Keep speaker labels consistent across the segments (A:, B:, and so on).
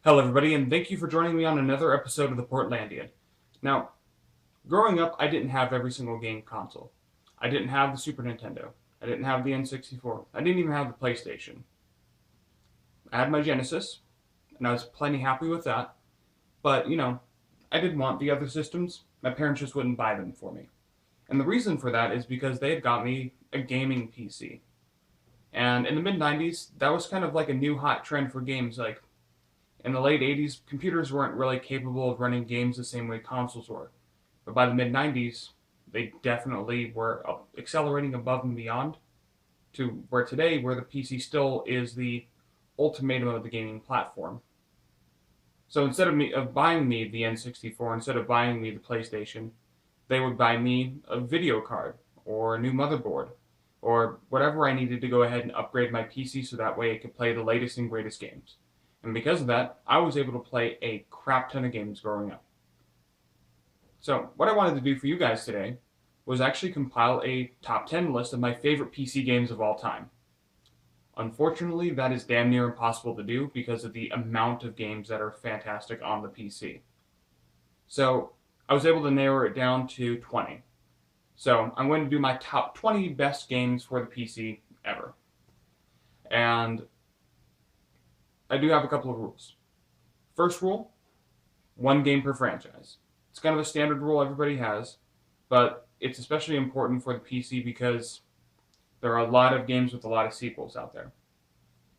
A: Hello everybody, and thank you for joining me on another episode of the Portlandian. Now, growing up, I didn't have every single game console. I didn't have the Super Nintendo. I didn't have the N64. I didn't even have the PlayStation. I had my Genesis, and I was plenty happy with that. But, I did want the other systems. My parents just wouldn't buy them for me. And the reason for that is because they had got me a gaming PC. And in the mid-90s, that was kind of like a new hot trend for games. Like, in the late 80s, computers weren't really capable of running games the same way consoles were. But by the mid 90s, they definitely were accelerating above and beyond to where today, where the PC still is the ultimatum of the gaming platform. So instead of buying me the N64, instead of buying me the PlayStation, they would buy me a video card or a new motherboard or whatever I needed to go ahead and upgrade my PC so that way it could play the latest and greatest games. And because of that, I was able to play a crap ton of games growing up. So what I wanted to do for you guys today was actually compile a top 10 list of my favorite PC games of all time. Unfortunately, that is damn near impossible to do because of the amount of games that are fantastic on the PC. So I was able to narrow it down to 20. So I'm going to do my top 20 best games for the PC ever. And I do have a couple of rules. First rule, one game per franchise. It's kind of a standard rule everybody has, but it's especially important for the PC because there are a lot of games with a lot of sequels out there.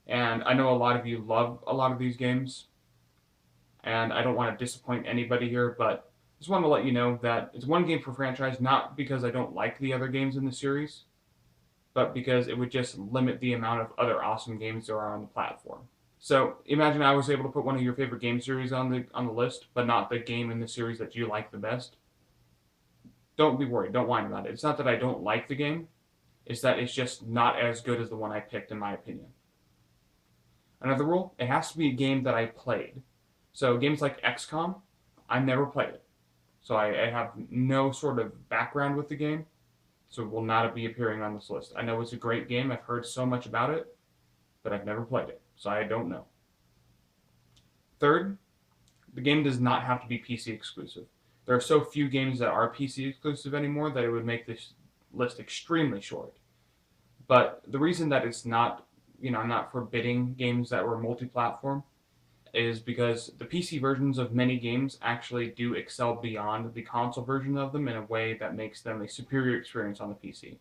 A: And I know a lot of you love a lot of these games, and I don't want to disappoint anybody here, but I just want to let you know that it's one game per franchise, not because I don't like the other games in the series, but because it would just limit the amount of other awesome games there are on the platform. So imagine I was able to put one of your favorite game series on the list, but not the game in the series that you like the best. Don't be worried. Don't whine about it. It's not that I don't like the game. It's that it's just not as good as the one I picked, in my opinion. Another rule, it has to be a game that I played. So games like XCOM, I never played it. So I have no sort of background with the game, so it will not be appearing on this list. I know it's a great game. I've heard so much about it, but I've never played it, so I don't know. Third, the game does not have to be PC exclusive. There are so few games that are PC exclusive anymore that it would make this list extremely short. But the reason that it's not, I'm not forbidding games that were multi-platform is because the PC versions of many games actually do excel beyond the console version of them in a way that makes them a superior experience on the PC.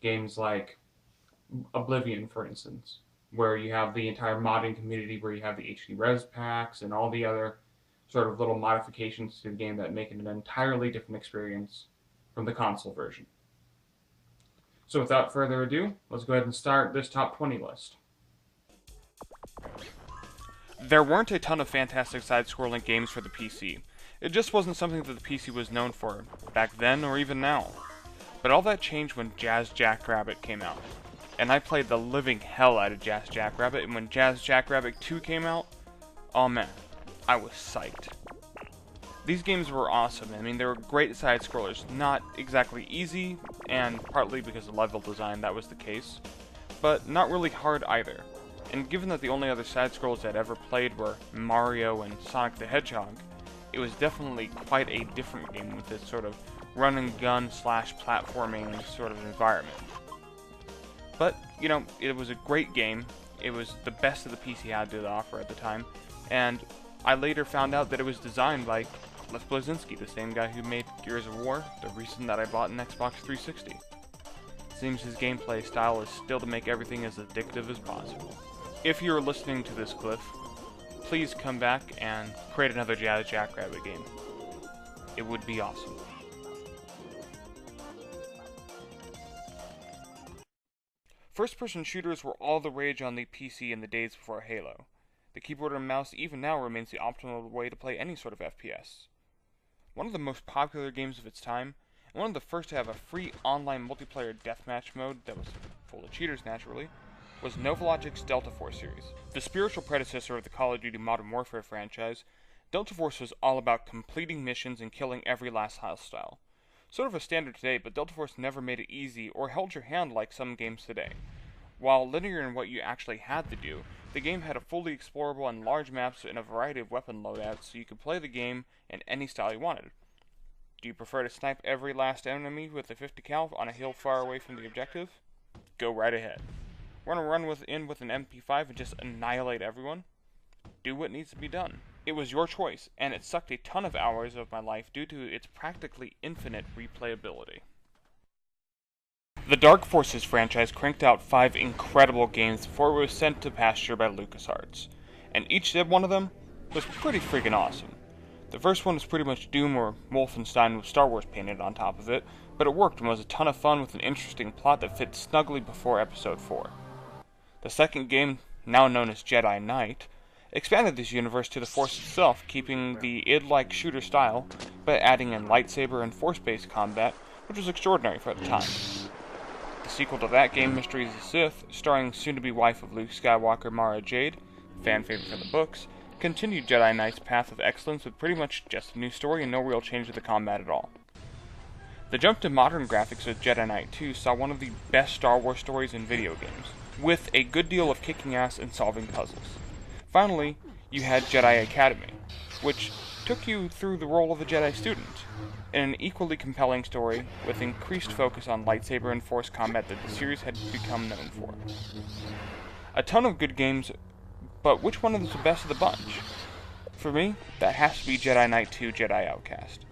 A: Games like Oblivion, for instance, where you have the entire modding community, where you have the HD res packs and all the other sort of little modifications to the game that make it an entirely different experience from the console version. So without further ado, let's go ahead and start this top 20 list. There weren't a ton of fantastic side-scrolling games for the PC. It just wasn't something that the PC was known for, back then or even now. But all that changed when Jazz Jackrabbit came out. And I played the living hell out of Jazz Jackrabbit, and when Jazz Jackrabbit 2 came out, oh man, I was psyched. These games were awesome. I mean, they were great side-scrollers. Not exactly easy, and partly because of level design that was the case, but not really hard either. And given that the only other side-scrollers I'd ever played were Mario and Sonic the Hedgehog, it was definitely quite a different game with this sort of run-and-gun slash platforming sort of environment. But, it was a great game. It was the best that the PC had to offer at the time, and I later found out that it was designed by Cliff Bleszinski, the same guy who made Gears of War, the reason that I bought an Xbox 360. It seems his gameplay style is still to make everything as addictive as possible. If you're listening to this, Cliff, please come back and create another Jazz Jackrabbit game. It would be awesome. First-person shooters were all the rage on the PC in the days before Halo. The keyboard and mouse even now remains the optimal way to play any sort of FPS. One of the most popular games of its time, and one of the first to have a free online multiplayer deathmatch mode that was full of cheaters naturally, was Novologic's Delta Force series. The spiritual predecessor of the Call of Duty Modern Warfare franchise, Delta Force was all about completing missions and killing every last hostile. Sort of a standard today, but Delta Force never made it easy or held your hand like some games today. While linear in what you actually had to do, the game had a fully explorable and large maps and a variety of weapon loadouts so you could play the game in any style you wanted. Do you prefer to snipe every last enemy with a 50 cal on a hill far away from the objective? Go right ahead. Want to run in with an MP5 and just annihilate everyone? Do what needs to be done. It was your choice, and it sucked a ton of hours of my life due to its practically infinite replayability. The Dark Forces franchise cranked out 5 incredible games before it was sent to pasture by LucasArts, and each one of them was pretty freaking awesome. The first one was pretty much Doom or Wolfenstein with Star Wars painted on top of it, but it worked and was a ton of fun with an interesting plot that fit snugly before Episode 4. The second game, now known as Jedi Knight, expanded this universe to the Force itself, keeping the id-like shooter style, but adding in lightsaber and Force-based combat, which was extraordinary for the time. The sequel to that game, Mysteries of the Sith, starring soon-to-be wife of Luke Skywalker, Mara Jade, fan favorite from the books, continued Jedi Knight's path of excellence with pretty much just a new story and no real change to the combat at all. The jump to modern graphics with Jedi Knight 2 saw one of the best Star Wars stories in video games, with a good deal of kicking ass and solving puzzles. Finally, you had Jedi Academy, which took you through the role of a Jedi student, in an equally compelling story with increased focus on lightsaber and Force combat that the series had become known for. A ton of good games, but which one is the best of the bunch? For me, that has to be Jedi Knight 2 Jedi Outcast.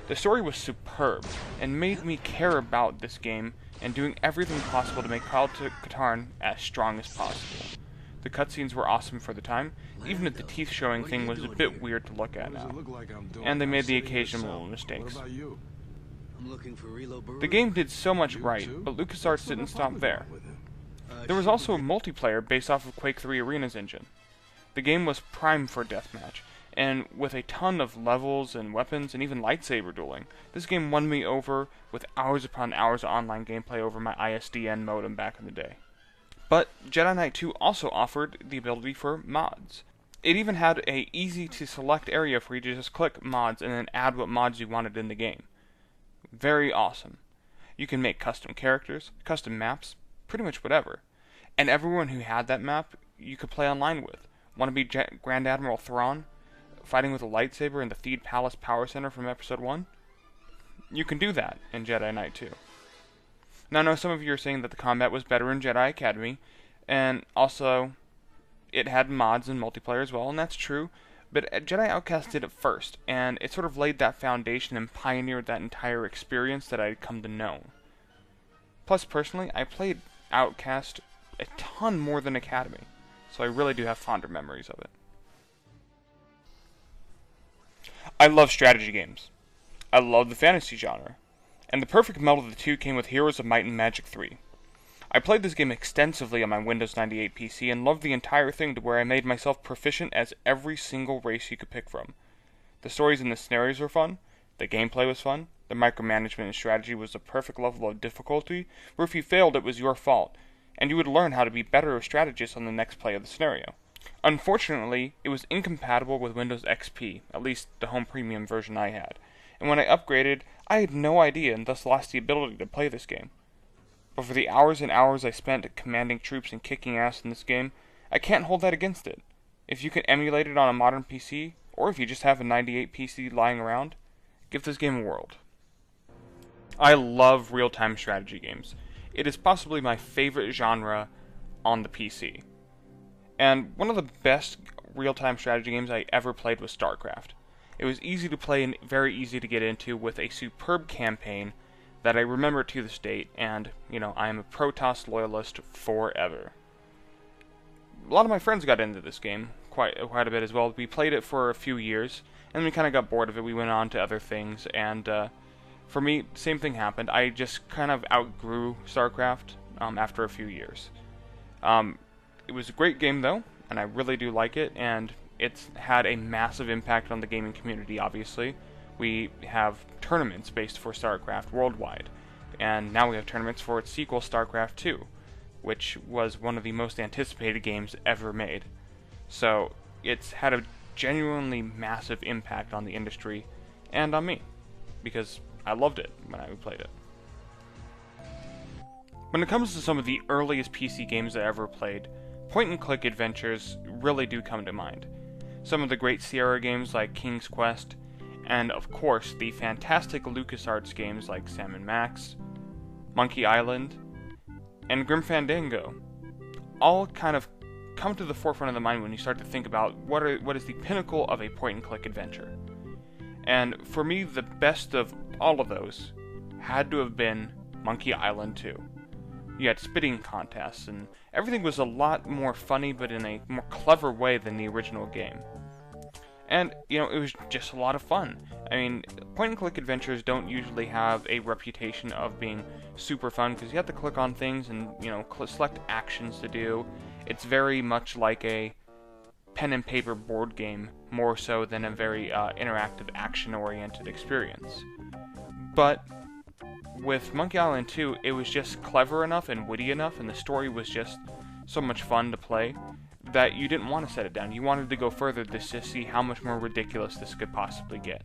A: The story was superb, and made me care about this game and doing everything possible to make Kyle Katarn as strong as possible. The cutscenes were awesome for the time, even if the teeth showing thing was a bit weird to look at now. And they made the occasional mistakes. The game did so much right, but LucasArts didn't stop there. There was also a multiplayer based off of Quake 3 Arena's engine. The game was primed for deathmatch, and with a ton of levels and weapons and even lightsaber dueling, this game won me over with hours upon hours of online gameplay over my ISDN modem back in the day. But Jedi Knight 2 also offered the ability for mods. It even had a easy to select area for you to just click mods and then add what mods you wanted in the game. Very awesome. You can make custom characters, custom maps, pretty much whatever. And everyone who had that map you could play online with. Want to be Grand Admiral Thrawn, fighting with a lightsaber in the Theed Palace Power Center from Episode 1? You can do that in Jedi Knight 2. Now, I know some of you are saying that the combat was better in Jedi Academy, and also it had mods and multiplayer as well, and that's true, but Jedi Outcast did it first, and it sort of laid that foundation and pioneered that entire experience that I'd come to know. Plus, personally, I played Outcast a ton more than Academy, so I really do have fonder memories of it. I love strategy games. I love the fantasy genre. And the perfect meld of the two came with Heroes of Might and Magic 3. I played this game extensively on my Windows 98 PC and loved the entire thing to where I made myself proficient as every single race you could pick from. The stories and the scenarios were fun, the gameplay was fun, the micromanagement and strategy was the perfect level of difficulty, where if you failed it was your fault, and you would learn how to be better a strategist on the next play of the scenario. Unfortunately, it was incompatible with Windows XP, at least the home premium version I had, and when I upgraded, I had no idea and thus lost the ability to play this game. But for the hours and hours I spent commanding troops and kicking ass in this game, I can't hold that against it. If you can emulate it on a modern PC, or if you just have a 98 PC lying around, give this game a whirl. I love real-time strategy games. It is possibly my favorite genre on the PC. And one of the best real-time strategy games I ever played was StarCraft. It was easy to play and very easy to get into with a superb campaign that I remember to this date, and, I am a Protoss loyalist forever. A lot of my friends got into this game quite a bit as well. We played it for a few years, and we kind of got bored of it. We went on to other things, and for me, same thing happened. I just kind of outgrew StarCraft after a few years. It was a great game, though, and I really do like it, and it's had a massive impact on the gaming community, obviously. We have tournaments based for StarCraft worldwide, and now we have tournaments for its sequel, StarCraft 2, which was one of the most anticipated games ever made. So, it's had a genuinely massive impact on the industry, and on me, because I loved it when I played it.
B: When it comes to some of the earliest PC games I ever played, point-and-click adventures really do come to mind. Some of the great Sierra games like King's Quest, and of course the fantastic LucasArts games like Sam & Max, Monkey Island, and Grim Fandango, all kind of come to the forefront of the mind when you start to think about what is the pinnacle of a point-and-click adventure. And for me, the best of all of those had to have been Monkey Island 2. You had spitting contests, and everything was a lot more funny, but in a more clever way than the original game. And, it was just a lot of fun. I mean, point-and-click adventures don't usually have a reputation of being super fun, because you have to click on things and, select actions to do. It's very much like a pen-and-paper board game, more so than a very interactive, action-oriented experience. But with Monkey Island 2, it was just clever enough and witty enough, and the story was just so much fun to play, that you didn't want to set it down. You wanted to go further just to see how much more ridiculous this could possibly get.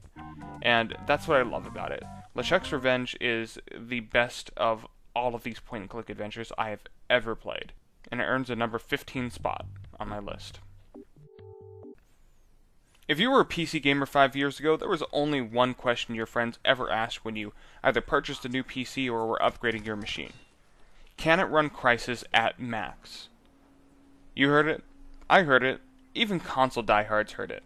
B: And that's what I love about it. LeChuck's Revenge is the best of all of these point-and-click adventures I have ever played, and it earns a number 15 spot on my list. If you were a PC gamer 5 years ago, there was only one question your friends ever asked when you either purchased a new PC or were upgrading your machine. Can it run Crysis at max? You heard it, I heard it, even console diehards heard it.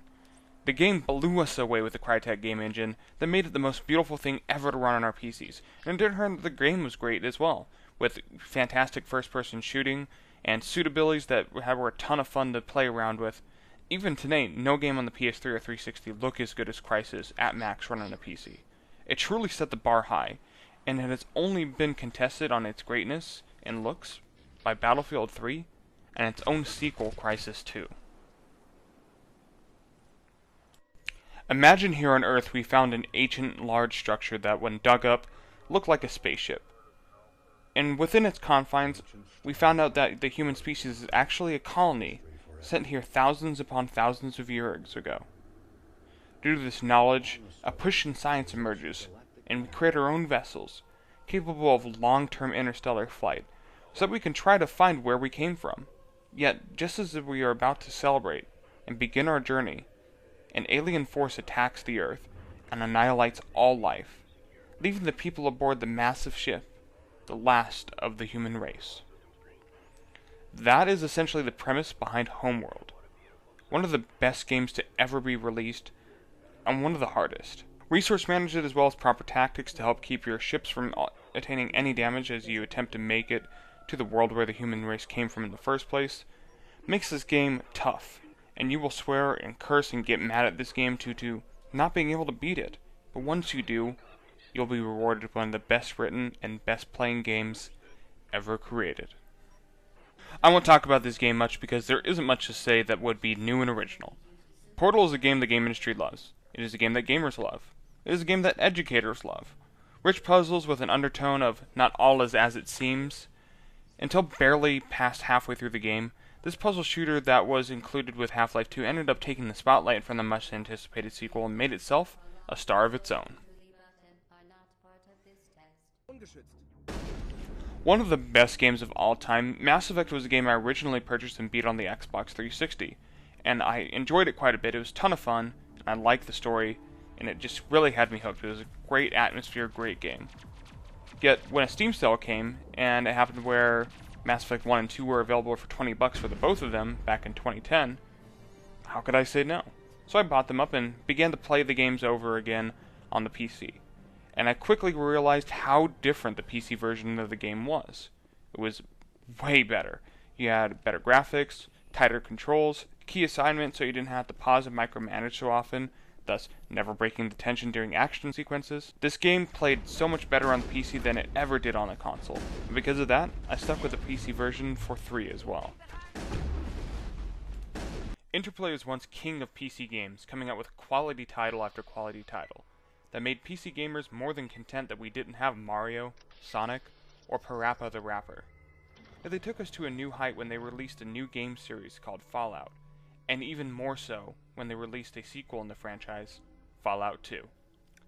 B: The game blew us away with the Crytek game engine that made it the most beautiful thing ever to run on our PCs. And it did turn out the game was great as well, with fantastic first-person shooting and suit abilities that were a ton of fun to play around with. Even today, no game on the PS3 or 360 look as good as Crysis at max run on a PC. It truly set the bar high, and it has only been contested on its greatness and looks by Battlefield 3 and its own sequel, Crysis 2. Imagine here on Earth we found an ancient large structure that, when dug up, looked like a spaceship. And within its confines, we found out that the human species is actually a colony sent here thousands upon thousands of years ago. Due to this knowledge, a push in science emerges, and we create our own vessels, capable of long-term interstellar flight, so that we can try to find where we came from. Yet, just as we are about to celebrate and begin our journey, an alien force attacks the Earth and annihilates all life, leaving the people aboard the massive ship the last of the human race. That is essentially the premise behind Homeworld, one of the best games to ever be released, and one of the hardest. Resource management as well as proper tactics to help keep your ships from attaining any damage as you attempt to make it to the world where the human race came from in the first place, makes this game tough, and you will swear and curse and get mad at this game to not being able to beat it. But once you do, you'll be rewarded with one of the best written and best playing games ever created. I won't talk about this game much because there isn't much to say that would be new and original. Portal is a game the game industry loves. It is a game that gamers love. It is a game that educators love. Rich puzzles with an undertone of not all is as it seems. Until barely past halfway through the game, this puzzle shooter that was included with Half-Life 2 ended up taking the spotlight from the much anticipated sequel and made itself a star of its own. One of the best games of all time, Mass Effect was a game I originally purchased and beat on the Xbox 360, and I enjoyed it quite a bit. It was a ton of fun, and I liked the story, and it just really had me hooked. It was a great atmosphere, great game. Yet, when a Steam sale came, and it happened where Mass Effect 1 and 2 were available for $20 for the both of them back in 2010, how could I say no? So I bought them up and began to play the games over again on the PC. And I quickly realized how different the PC version of the game was. It was way better. You had better graphics, tighter controls, key assignment so you didn't have to pause and micromanage so often, thus never breaking the tension during action sequences. This game played so much better on the PC than it ever did on the console. And because of that, I stuck with the PC version for 3 as well. Interplay was once king of PC games, coming out with quality title after quality title that made PC gamers more than content that we didn't have Mario, Sonic, or Parappa the Rapper. But they took us to a new height when they released a new game series called Fallout, and even more so when they released a sequel in the franchise, Fallout 2.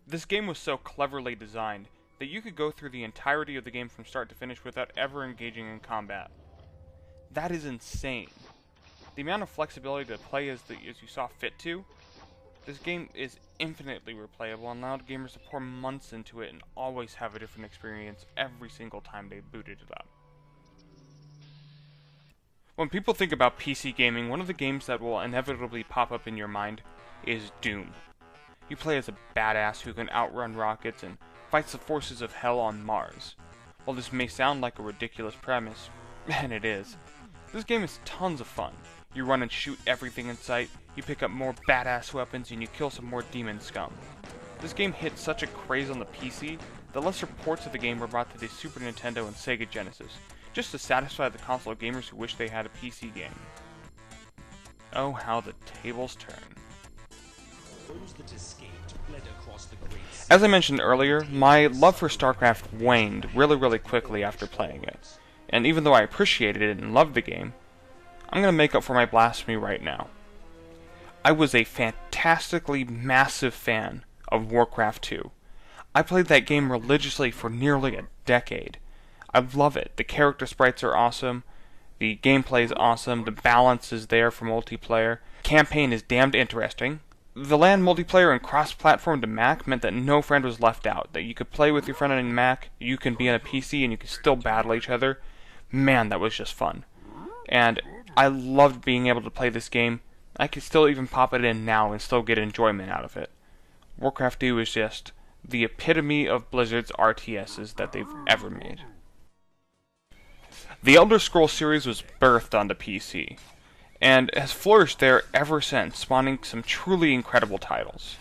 B: This game was so cleverly designed, that you could go through the entirety of the game from start to finish without ever engaging in combat. That is insane. The amount of flexibility to play as you saw fit to, this game is infinitely replayable and allowed gamers to pour months into it and always have a different experience every single time they booted it up. When people think about PC gaming, one of the games that will inevitably pop up in your mind is Doom. You play as a badass who can outrun rockets and fights the forces of hell on Mars. While this may sound like a ridiculous premise, and it is, this game is tons of fun. You run and shoot everything in sight, you pick up more badass weapons, and you kill some more demon scum. This game hit such a craze on the PC that lesser ports of the game were brought to the Super Nintendo and Sega Genesis, just to satisfy the console gamers who wish they had a PC game. Oh, how the tables turn. As I mentioned earlier, my love for StarCraft waned really quickly after playing it. And even though I appreciated it and loved the game, I'm going to make up for my blasphemy right now. I was a fantastically massive fan of Warcraft 2. I played that game religiously for nearly a decade. I love it. The character sprites are awesome, the gameplay is awesome, the balance is there for multiplayer, campaign is damned interesting. The LAN multiplayer and cross-platform to Mac meant that no friend was left out, that you could play with your friend on a Mac, you can be on a PC, and you can still battle each other. Man, that was just fun. And I loved being able to play this game. I could still even pop it in now and still get enjoyment out of it. Warcraft 2 is just the epitome of Blizzard's RTSs that they've ever made. The Elder Scrolls series was birthed on the PC, and has flourished there ever since, spawning some truly incredible titles.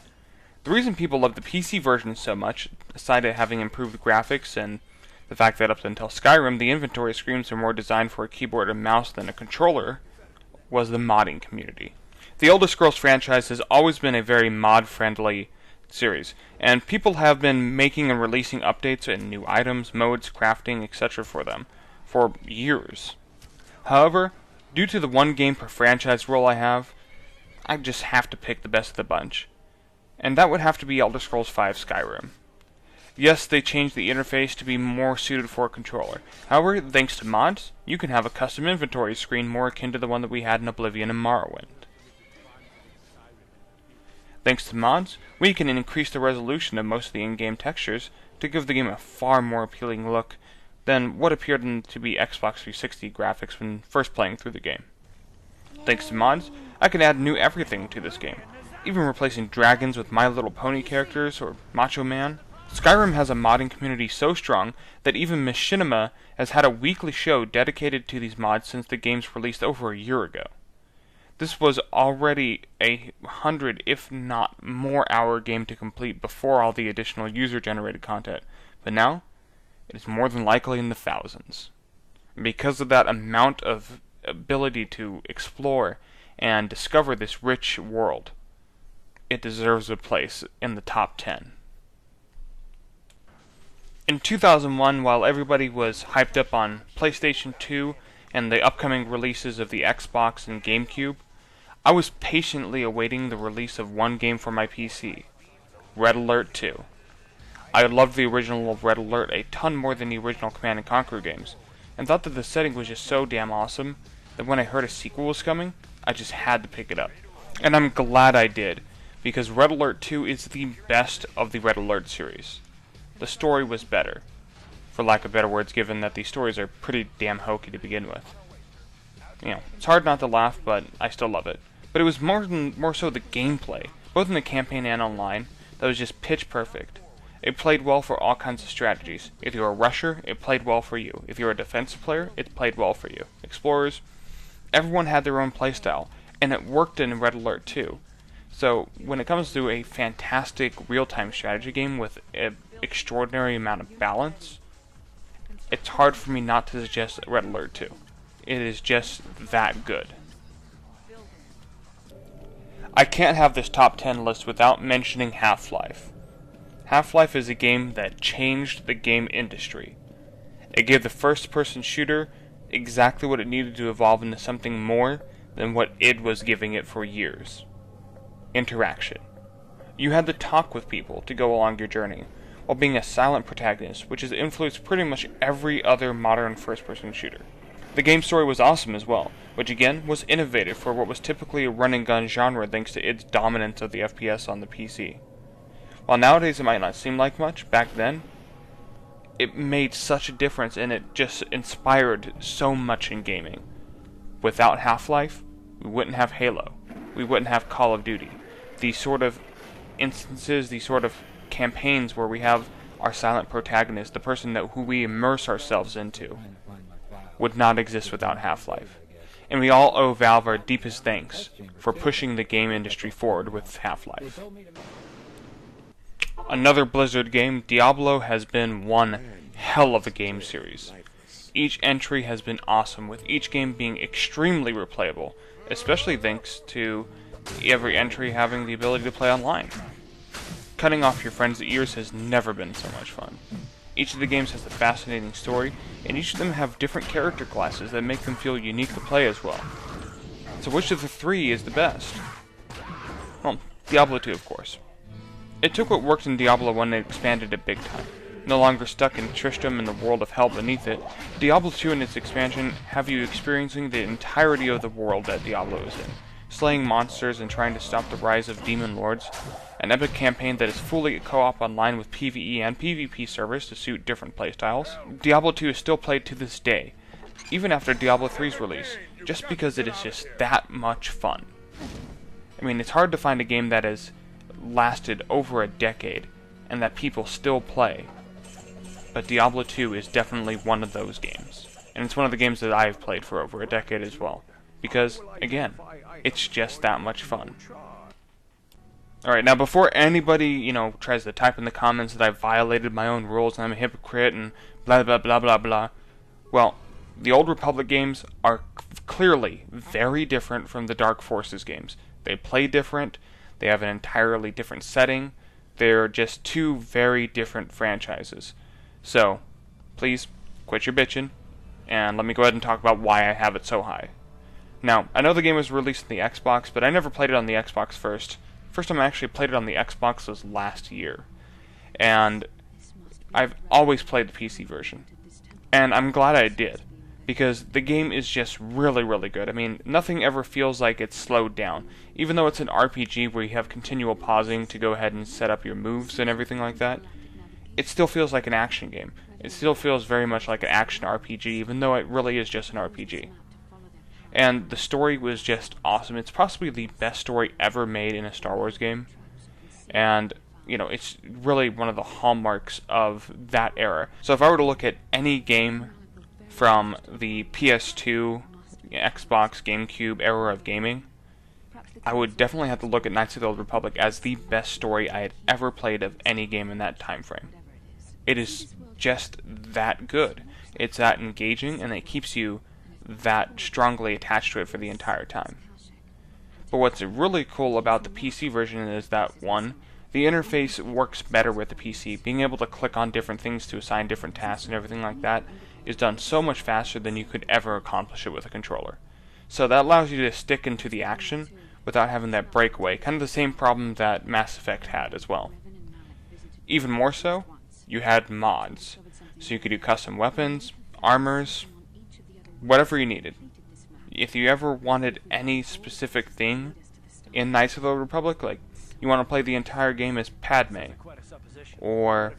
B: The reason people love the PC version so much, aside from having improved graphics and the fact that up until Skyrim the inventory screens were more designed for a keyboard and mouse than a controller, was the modding community. The Elder Scrolls franchise has always been a very mod-friendly series, and people have been making and releasing updates and new items, modes, crafting, etc. for them for years. However, due to the one game per franchise rule I have, I just have to pick the best of the bunch. And that would have to be Elder Scrolls V Skyrim. Yes, they changed the interface to be more suited for a controller. However, thanks to mods, you can have a custom inventory screen more akin to the one that we had in Oblivion and Morrowind. Thanks to mods, we can increase the resolution of most of the in-game textures to give the game a far more appealing look than what appeared to be Xbox 360 graphics when first playing through the game. Thanks to mods, I can add new everything to this game, even replacing dragons with My Little Pony characters or Macho Man. Skyrim has a modding community so strong that even Machinima has had a weekly show dedicated to these mods since the game's released over a year ago. This was already a 100, if not more hour game to complete before all the additional user-generated content, but now it is more than likely in the thousands. Because of that amount of ability to explore and discover this rich world, it deserves a place in the top 10. In 2001, while everybody was hyped up on PlayStation 2 and the upcoming releases of the Xbox and GameCube, I was patiently awaiting the release of one game for my PC, Red Alert 2. I loved the original Red Alert a ton more than the original Command & Conquer games, and thought that the setting was just so damn awesome that when I heard a sequel was coming, I just had to pick it up. And I'm glad I did, because Red Alert 2 is the best of the Red Alert series. The story was better, for lack of better words, given that the stories are pretty damn hokey to begin with. You know, it's hard not to laugh, but I still love it. But it was more so the gameplay, both in the campaign and online, that was just pitch perfect. It played well for all kinds of strategies. If you're a rusher, it played well for you. If you're a defensive player, it played well for you. Explorers, everyone had their own playstyle, and it worked in Red Alert 2. So, when it comes to a fantastic real-time strategy game with an extraordinary amount of balance, it's hard for me not to suggest Red Alert 2. It is just that good. I can't have this top 10 list without mentioning Half-Life. Half-Life is a game that changed the game industry. It gave the first-person shooter exactly what it needed to evolve into something more than what id was giving it for years. Interaction. You had to talk with people to go along your journey, while being a silent protagonist, which has influenced pretty much every other modern first-person shooter. The game's story was awesome as well, which again was innovative for what was typically a run-and-gun genre thanks to its dominance of the FPS on the PC. While nowadays it might not seem like much, back then, it made such a difference and it just inspired so much in gaming. Without Half-Life, we wouldn't have Halo. We wouldn't have Call of Duty. These sort of instances, these sort of campaigns where we have our silent protagonist, the person who we immerse ourselves into, would not exist without Half-Life. And we all owe Valve our deepest thanks for pushing the game industry forward with Half-Life. Another Blizzard game, Diablo has been one hell of a game series. Each entry has been awesome, with each game being extremely replayable, especially thanks to every entry having the ability to play online. Cutting off your friends' ears has never been so much fun. Each of the games has a fascinating story, and each of them have different character classes that make them feel unique to play as well. So which of the three is the best? Well, Diablo 2 of course. It took what worked in Diablo 1 and expanded it big time. No longer stuck in Tristram and the world of hell beneath it, Diablo 2 and its expansion have you experiencing the entirety of the world that Diablo is in, slaying monsters and trying to stop the rise of demon lords, an epic campaign that is fully co-op online with PvE and PvP servers to suit different playstyles. Diablo 2 is still played to this day, even after Diablo 3's release, just because it is just that much fun. I mean, it's hard to find a game that has lasted over a decade and that people still play. But Diablo 2 is definitely one of those games. And it's one of the games that I've played for over a decade as well. Because, again, it's just that much fun. Alright, now before anybody, tries to type in the comments that I've violated my own rules and I'm a hypocrite and blah blah blah blah blah, well, the Old Republic games are clearly very different from the Dark Forces games. They play different, they have an entirely different setting, they're just two very different franchises. So, please, quit your bitching, and let me go ahead and talk about why I have it so high. Now, I know the game was released on the Xbox, but I never played it on the Xbox first. First time I actually played it on the Xbox was last year. And I've always played the PC version. And I'm glad I did, because the game is just really, really good. I mean, nothing ever feels like it's slowed down. Even though it's an RPG where you have continual pausing to go ahead and set up your moves and everything like that, it still feels like an action game. It still feels very much like an action RPG, even though it really is just an RPG. And the story was just awesome. It's possibly the best story ever made in a Star Wars game. And, it's really one of the hallmarks of that era. So if I were to look at any game from the PS2, Xbox, GameCube era of gaming, I would definitely have to look at Knights of the Old Republic as the best story I had ever played of any game in that time frame. It is just that good. It's that engaging, and it keeps you that strongly attached to it for the entire time. But what's really cool about the PC version is that, one, the interface works better with the PC. Being able to click on different things to assign different tasks and everything like that is done so much faster than you could ever accomplish it with a controller. So that allows you to stick into the action without having that breakaway, kind of the same problem that Mass Effect had as well. Even more so, you had mods, so you could do custom weapons, armors, whatever you needed. If you ever wanted any specific thing in Knights of the Old Republic, like you want to play the entire game as Padme, or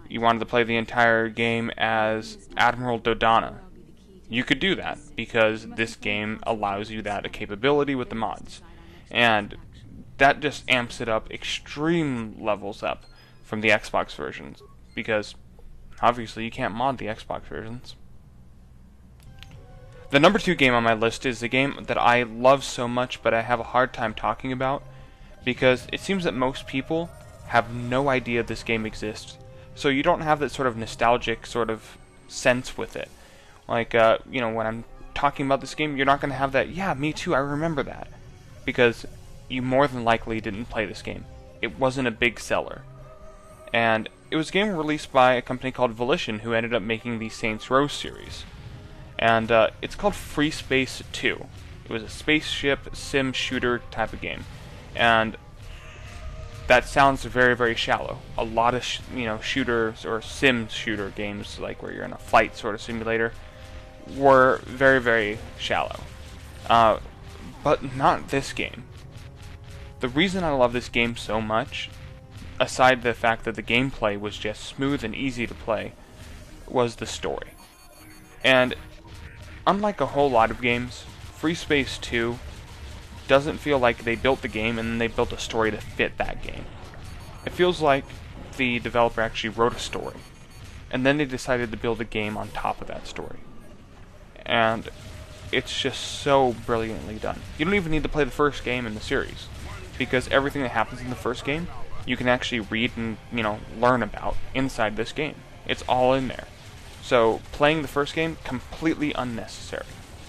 B: you wanted to play the entire game as Admiral Dodonna, you could do that, because this game allows you that capability with the mods. And that just amps it up extreme levels up from the Xbox versions, because obviously you can't mod the Xbox versions. The number 2 game on my list is a game that I love so much but I have a hard time talking about, because it seems that most people have no idea this game exists. So you don't have that sort of nostalgic sort of sense with it. Like, when I'm talking about this game, you're not going to have that, yeah, me too, I remember that. Because you more than likely didn't play this game. It wasn't a big seller. And it was a game released by a company called Volition, who ended up making the Saints Row series. And it's called Free Space 2. It was a spaceship sim shooter type of game. And that sounds very, very shallow. A lot of shooters or sim shooter games, like where you're in a flight sort of simulator, were very, very shallow. But not this game. The reason I love this game so much, aside the fact that the gameplay was just smooth and easy to play, was the story. And unlike a whole lot of games, Free Space 2 doesn't feel like they built the game and then they built a story to fit that game. It feels like the developer actually wrote a story, and then they decided to build a game on top of that story. And it's just so brilliantly done. You don't even need to play the first game in the series, because everything that happens in the first game, you can actually read and, learn about inside this game. It's all in there. So, playing the first game, completely unnecessary.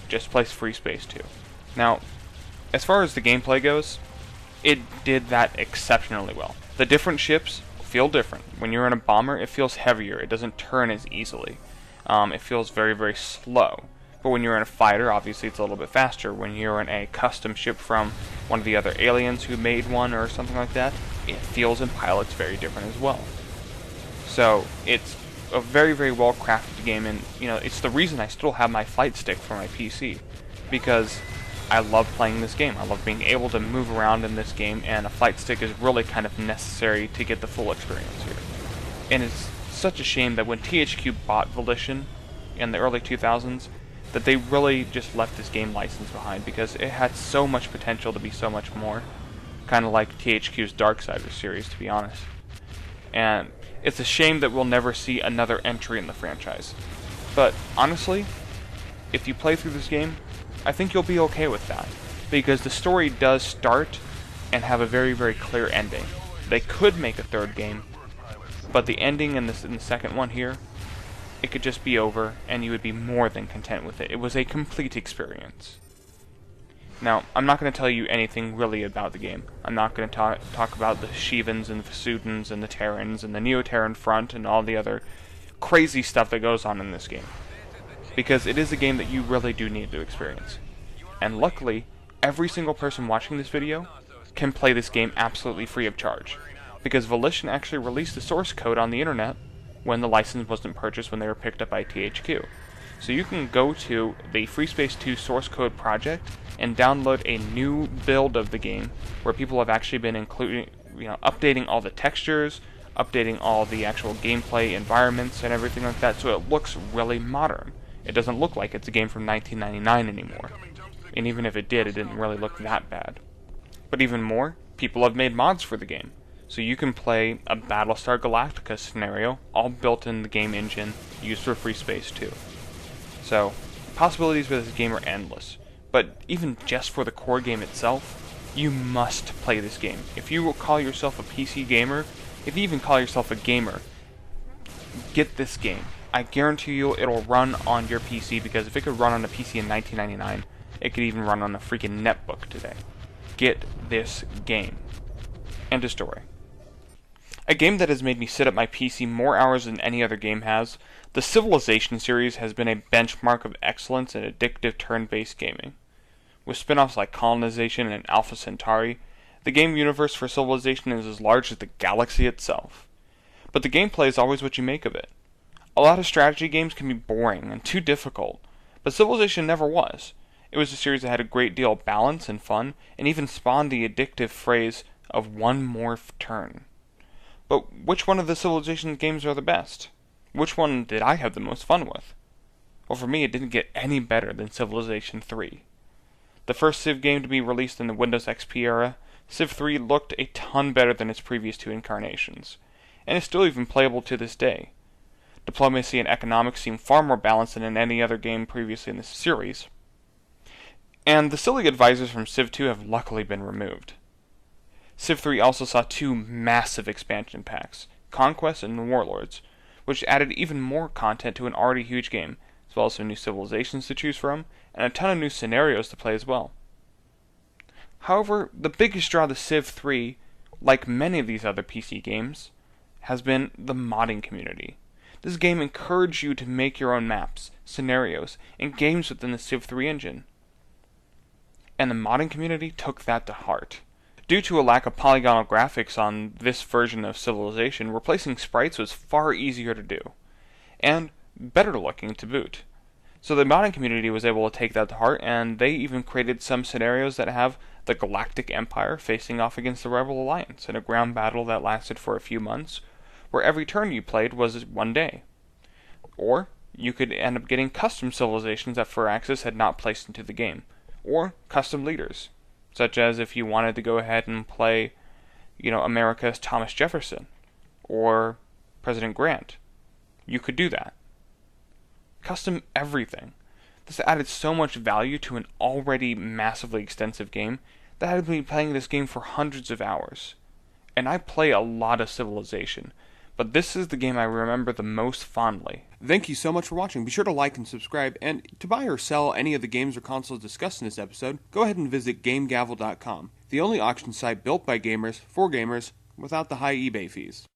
B: Just play Free Space 2. Now, as far as the gameplay goes, it did that exceptionally well. The different ships feel different. When you're in a bomber, it feels heavier. It doesn't turn as easily. It feels very, very slow. But when you're in a fighter, obviously it's a little bit faster. When you're in a custom ship from one of the other aliens who made one or something like that, it feels and pilots very different as well. So it's a very, very well crafted game, and it's the reason I still have my flight stick for my PC, because I love playing this game. I love being able to move around in this game, and a flight stick is really kind of necessary to get the full experience here. And it's such a shame that when THQ bought Volition in the early 2000s, that they really just left this game license behind, because it had so much potential to be so much more. Kind of like THQ's Darksiders series, to be honest. And it's a shame that we'll never see another entry in the franchise. But honestly, if you play through this game, I think you'll be okay with that, because the story does start and have a very, very clear ending. They could make a third game, but the ending in the second one here, it could just be over, and you would be more than content with it. It was a complete experience. Now, I'm not going to tell you anything really about the game. I'm not going to talk about the Shivans and the Vasudans and the Terrans and the Neo-Terran front and all the other crazy stuff that goes on in this game, because it is a game that you really do need to experience. And luckily, every single person watching this video can play this game absolutely free of charge, because Volition actually released the source code on the internet when the license wasn't purchased when they were picked up by THQ. So you can go to the Free Space 2 source code project and download a new build of the game, where people have actually been updating all the textures, updating all the actual gameplay environments and everything like that, so it looks really modern. It doesn't look like it's a game from 1999 anymore. And even if it did, it didn't really look that bad. But even more, people have made mods for the game. So you can play a Battlestar Galactica scenario, all built in the game engine, used for Free Space 2. So, possibilities with this game are endless. But even just for the core game itself, you must play this game. If you call yourself a PC gamer, if you even call yourself a gamer, get this game. I guarantee you it'll run on your PC, because if it could run on a PC in 1999, it could even run on a freaking netbook today. Get this game. End of story. A game that has made me sit at my PC more hours than any other game has, the Civilization series has been a benchmark of excellence in addictive turn-based gaming. With spin-offs like Colonization and Alpha Centauri, the game universe for Civilization is as large as the galaxy itself. But the gameplay is always what you make of it. A lot of strategy games can be boring and too difficult, but Civilization never was. It was a series that had a great deal of balance and fun, and even spawned the addictive phrase of one more turn. But which one of the Civilization games are the best? Which one did I have the most fun with? Well, for me, it didn't get any better than Civilization 3. The first Civ game to be released in the Windows XP era, Civ 3 looked a ton better than its previous two incarnations, and is still even playable to this day. Diplomacy and economics seem far more balanced than in any other game previously in this series. And the silly advisors from Civ 2 have luckily been removed. Civ 3 also saw two massive expansion packs, Conquest and Warlords, which added even more content to an already huge game, as well as some new civilizations to choose from, and a ton of new scenarios to play as well. However, the biggest draw to Civ 3, like many of these other PC games, has been the modding community. This game encouraged you to make your own maps, scenarios, and games within the Civ 3 engine. And the modding community took that to heart. Due to a lack of polygonal graphics on this version of Civilization, replacing sprites was far easier to do, and better looking to boot. So the modding community was able to take that to heart, and they even created some scenarios that have the Galactic Empire facing off against the Rebel Alliance in a ground battle that lasted for a few months, where every turn you played was one day. Or you could end up getting custom civilizations that Firaxis had not placed into the game, or custom leaders, such as if you wanted to go ahead and play, America's Thomas Jefferson, or President Grant. You could do that. Custom everything. This added so much value to an already massively extensive game that I had been playing this game for hundreds of hours. And I play a lot of Civilization, but this is the game I remember the most fondly.
C: Thank you so much for watching. Be sure to like and subscribe, and to buy or sell any of the games or consoles discussed in this episode, go ahead and visit GameGavel.com, the only auction site built by gamers for gamers without the high eBay fees.